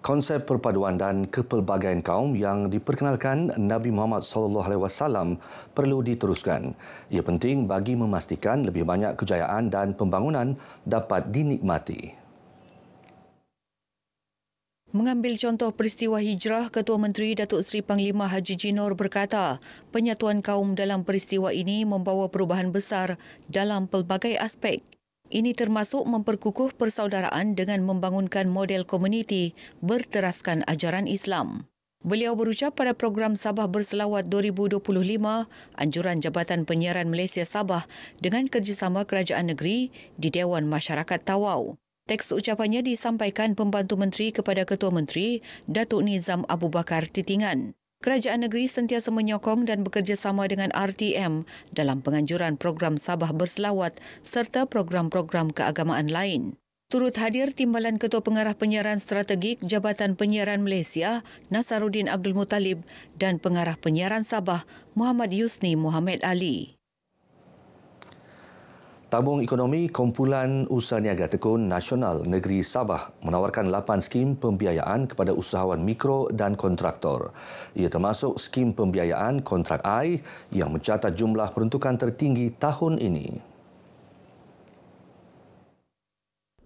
Konsep perpaduan dan kepelbagaian kaum yang diperkenalkan Nabi Muhammad SAW perlu diteruskan. Ia penting bagi memastikan lebih banyak kejayaan dan pembangunan dapat dinikmati. Mengambil contoh peristiwa hijrah, Ketua Menteri Datuk Seri Panglima Haji Jinor berkata, penyatuan kaum dalam peristiwa ini membawa perubahan besar dalam pelbagai aspek. Ini termasuk memperkukuh persaudaraan dengan membangunkan model komuniti berteraskan ajaran Islam. Beliau berucap pada program Sabah Berselawat 2025, anjuran Jabatan Penyiaran Malaysia Sabah dengan kerjasama Kerajaan Negeri di Dewan Masyarakat Tawau. Teks ucapannya disampaikan Pembantu Menteri kepada Ketua Menteri, Datuk Nizam Abu Bakar Titingan. Kerajaan negeri sentiasa menyokong dan bekerjasama dengan RTM dalam penganjuran program Sabah Berselawat serta program-program keagamaan lain. Turut hadir Timbalan Ketua Pengarah Penyiaran Strategik Jabatan Penyiaran Malaysia, Nasaruddin Abdul Muttalib dan Pengarah Penyiaran Sabah, Muhammad Yusni Muhammad Ali. Tabung Ekonomi Kumpulan Usaha Niaga Tekun Nasional Negeri Sabah menawarkan 8 skim pembiayaan kepada usahawan mikro dan kontraktor. Ia termasuk skim pembiayaan kontrak air yang mencatat jumlah peruntukan tertinggi tahun ini.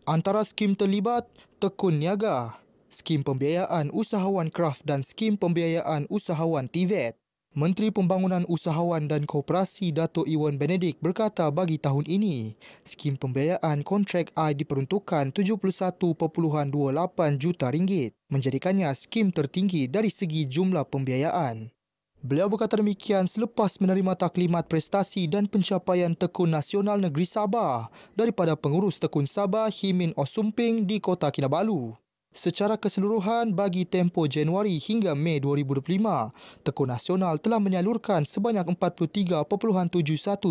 Antara skim terlibat, Tekun Niaga, skim pembiayaan usahawan kraft dan skim pembiayaan usahawan TVET. Menteri Pembangunan Usahawan dan Koperasi Datuk Iwan Benedik berkata bagi tahun ini, skim pembiayaan kontrak air diperuntukkan 71.28 juta ringgit, menjadikannya skim tertinggi dari segi jumlah pembiayaan. Beliau berkata demikian selepas menerima taklimat prestasi dan pencapaian Tekun Nasional Negeri Sabah daripada pengurus Tekun Sabah Himin Osumping di Kota Kinabalu. Secara keseluruhan bagi tempoh Januari hingga Mei 2025, Tekun Nasional telah menyalurkan sebanyak 43.71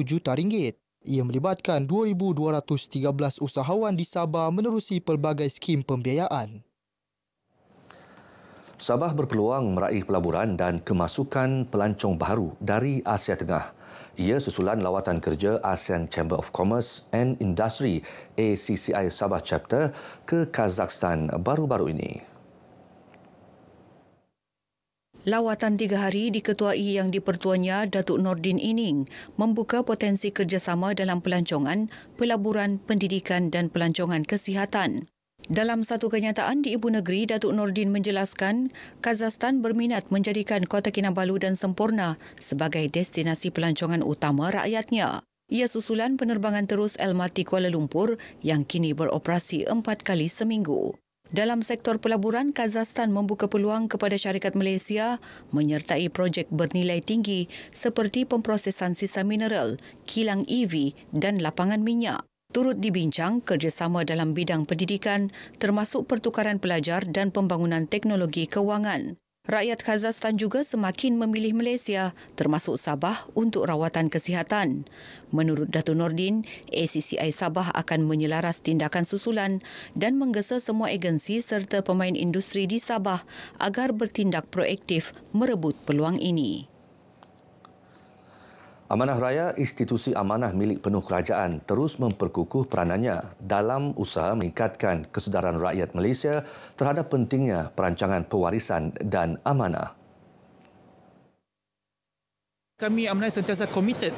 juta ringgit. Ia melibatkan 2,213 usahawan di Sabah menerusi pelbagai skim pembiayaan. Sabah berpeluang meraih pelaburan dan kemasukan pelancong baru dari Asia Tengah. Ia susulan lawatan kerja ASEAN Chamber of Commerce and Industry ACCI Sabah Chapter ke Kazakhstan baru-baru ini. Lawatan 3 hari diketuai yang dipertuannya Datuk Nordin Ining membuka potensi kerjasama dalam pelancongan, pelaburan, pendidikan dan pelancongan kesihatan. Dalam satu kenyataan di Ibu Negeri, Datuk Nordin menjelaskan Kazakhstan berminat menjadikan Kota Kinabalu dan Semporna sebagai destinasi pelancongan utama rakyatnya. Ia susulan penerbangan terus Almaty Kuala Lumpur yang kini beroperasi 4 kali seminggu. Dalam sektor pelaburan, Kazakhstan membuka peluang kepada syarikat Malaysia menyertai projek bernilai tinggi seperti pemprosesan sisa mineral, kilang EV dan lapangan minyak. Turut dibincang kerjasama dalam bidang pendidikan termasuk pertukaran pelajar dan pembangunan teknologi kewangan. Rakyat Kazakhstan juga semakin memilih Malaysia termasuk Sabah untuk rawatan kesihatan. Menurut Datuk Nordin, ACCI Sabah akan menyelaras tindakan susulan dan menggesa semua agensi serta pemain industri di Sabah agar bertindak proaktif merebut peluang ini. Amanah Raya, institusi amanah milik penuh kerajaan, terus memperkukuh peranannya dalam usaha meningkatkan kesedaran rakyat Malaysia terhadap pentingnya perancangan pewarisan dan amanah. Kami amanah sentiasa komited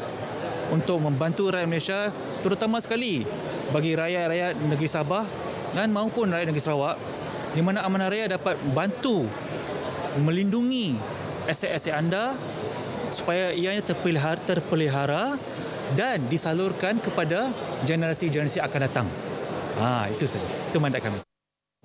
untuk membantu rakyat Malaysia, terutama sekali bagi rakyat-rakyat negeri Sabah dan maupun rakyat negeri Sarawak, di mana amanah raya dapat bantu melindungi aset-aset anda supaya ianya terpelihara dan disalurkan kepada generasi-generasi akan datang. Itu saja. Itu mandat kami.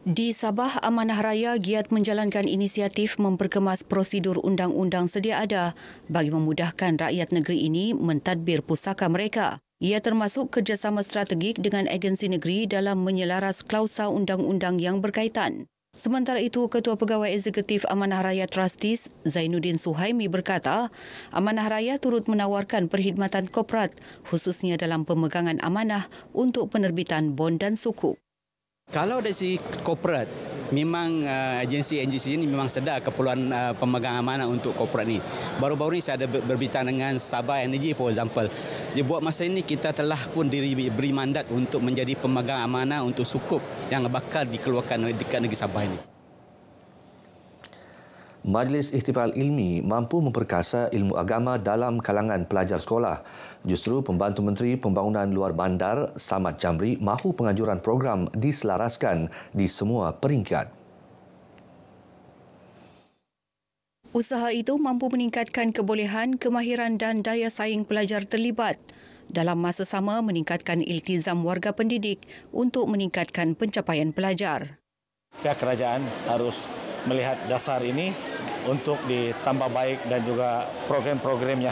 Di Sabah, Amanah Raya giat menjalankan inisiatif memperkemas prosedur undang-undang sedia ada bagi memudahkan rakyat negeri ini mentadbir pusaka mereka. Ia termasuk kerjasama strategik dengan agensi negeri dalam menyelaras klausa undang-undang yang berkaitan. Sementara itu, Ketua Pegawai Eksekutif Amanah Raya Trustees Zainuddin Suhaimi berkata, Amanah Raya turut menawarkan perkhidmatan korporat khususnya dalam pemegangan amanah untuk penerbitan bon dan sukuk. Kalau dari segi korporat, memang agensi ini memang sedar keperluan pemegang amanah untuk korporat ni. Baru-baru ni saya ada berbincang dengan Sabah Energy for example. Dia buat masa ini kita telah pun diberi mandat untuk menjadi pemegang amanah untuk sukuk yang bakal dikeluarkan dekat negeri Sabah ini. Majlis Ihtifal Ilmi mampu memperkasa ilmu agama dalam kalangan pelajar sekolah. Justru Pembantu Menteri Pembangunan Luar Bandar Samad Jamri mahu penganjuran program diselaraskan di semua peringkat. Usaha itu mampu meningkatkan kebolehan, kemahiran dan daya saing pelajar terlibat. Dalam masa sama meningkatkan iltizam warga pendidik untuk meningkatkan pencapaian pelajar. Pihak kerajaan harus melihat dasar ini untuk ditambah baik dan juga program-programnya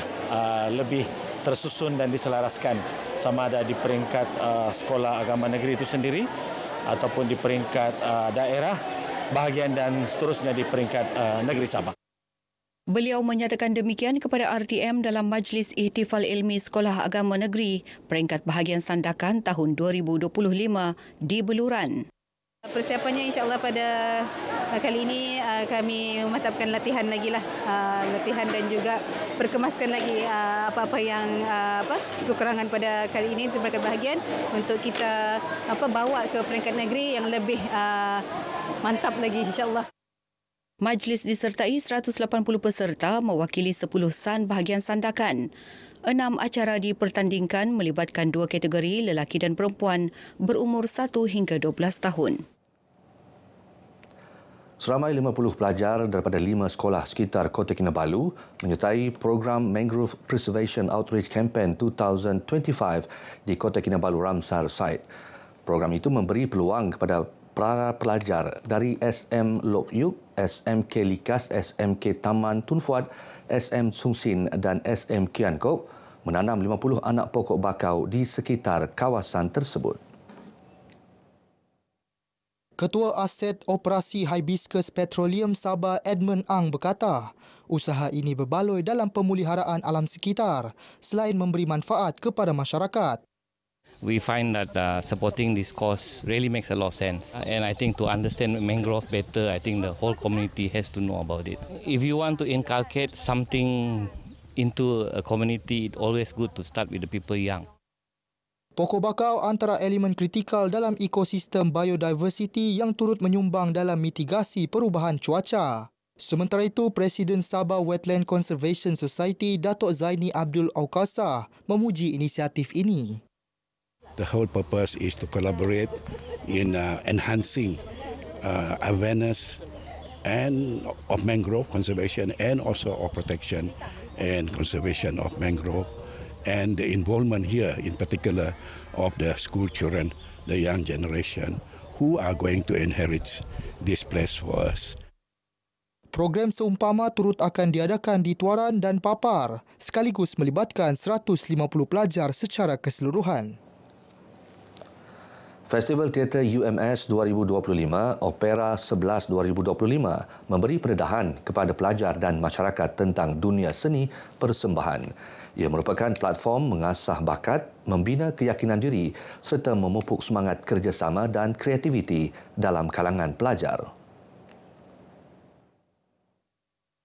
lebih tersusun dan diselaraskan sama ada di peringkat sekolah agama negeri itu sendiri ataupun di peringkat daerah bahagian dan seterusnya di peringkat negeri Sabah. Beliau menyatakan demikian kepada RTM dalam Majlis Ihtifal Ilmi Sekolah Agama Negeri peringkat bahagian Sandakan tahun 2025 di Beluran. Persiapannya insya-Allah pada kali ini kami memantapkan latihan lagi lah, latihan dan juga perkemaskan lagi apa-apa yang kekurangan pada kali ini di peringkat bahagian untuk kita bawa ke peringkat negeri yang lebih mantap lagi insya-Allah. Majlis disertai 180 peserta mewakili 10 SAN bahagian Sandakan. 6 acara dipertandingkan melibatkan 2 kategori lelaki dan perempuan berumur 1 hingga 12 tahun. Seramai 50 pelajar daripada 5 sekolah sekitar Kota Kinabalu menyertai program Mangrove Preservation Outreach Campaign 2025 di Kota Kinabalu Ramsar Site. Program itu memberi peluang kepada para pelajar dari SM Lok Yuk, SMK Likas, SMK Taman Tun Fuad, SM Sung Sin dan SM Kian Kok menanam 50 anak pokok bakau di sekitar kawasan tersebut. Ketua Aset Operasi Hibiscus Petroleum Sabah Edmund Ang berkata, usaha ini berbaloi dalam pemuliharaan alam sekitar selain memberi manfaat kepada masyarakat. We find that supporting this cause really makes a lot of sense. And I think to understand mangrove better, I think the whole community has to know about it. If you want to inculcate something into a community, it's always good to start with the people young. Pokok bakau antara elemen kritikal dalam ekosistem biodiversity yang turut menyumbang dalam mitigasi perubahan cuaca. Sementara itu, Presiden Sabah Wetland Conservation Society Datuk Zaini Abdul Aukasa memuji inisiatif ini. The whole purpose is to collaborate in enhancing awareness and of mangrove conservation and also of protection and conservation of mangrove, and the involvement here in particular of the school children, the young generation who are going to inherit this place for us. Program seumpama turut akan diadakan di Tuaran dan Papar sekaligus melibatkan 150 pelajar secara keseluruhan. Festival Teater UMS 2025 Opera 11 2025 memberi pendedahan kepada pelajar dan masyarakat tentang dunia seni persembahan. Ia merupakan platform mengasah bakat, membina keyakinan diri serta memupuk semangat kerjasama dan kreativiti dalam kalangan pelajar.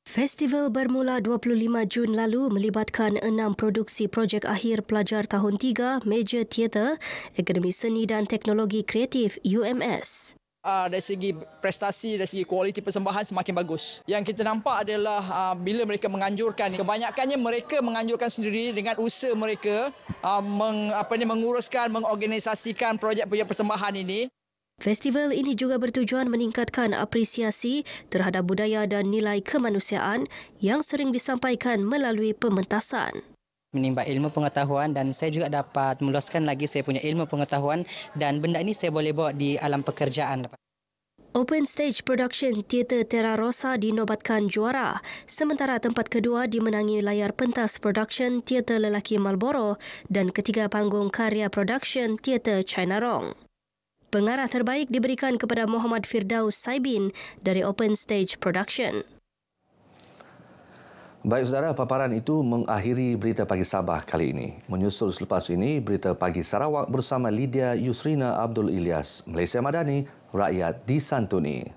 Festival bermula 25 Jun lalu melibatkan 6 produksi projek akhir pelajar tahun 3 Major Theatre Akademi Seni dan Teknologi Kreatif UMS. Dari segi prestasi, dari segi kualiti persembahan semakin bagus. Yang kita nampak adalah bila mereka menganjurkan, kebanyakannya mereka menganjurkan sendiri dengan usaha mereka menguruskan, mengorganisasikan projek-projek persembahan ini. Festival ini juga bertujuan meningkatkan apresiasi terhadap budaya dan nilai kemanusiaan yang sering disampaikan melalui pementasan. Menimba ilmu pengetahuan dan saya juga dapat meluaskan lagi saya punya ilmu pengetahuan dan benda ini saya boleh bawa di alam pekerjaan. Open Stage Production Teater Terra Rosa dinobatkan juara, sementara tempat kedua dimenangi layar pentas Production Teater Lelaki Marlboro dan ketiga panggung karya Production Teater China Rong. Pengarah terbaik diberikan kepada Muhammad Firdaus Saibin dari Open Stage Production. Baik saudara, paparan itu mengakhiri Berita Pagi Sabah kali ini. Menyusul selepas ini, Berita Pagi Sarawak bersama Lydia Yusrina Abdul Ilyas. Malaysia Madani, rakyat disantuni.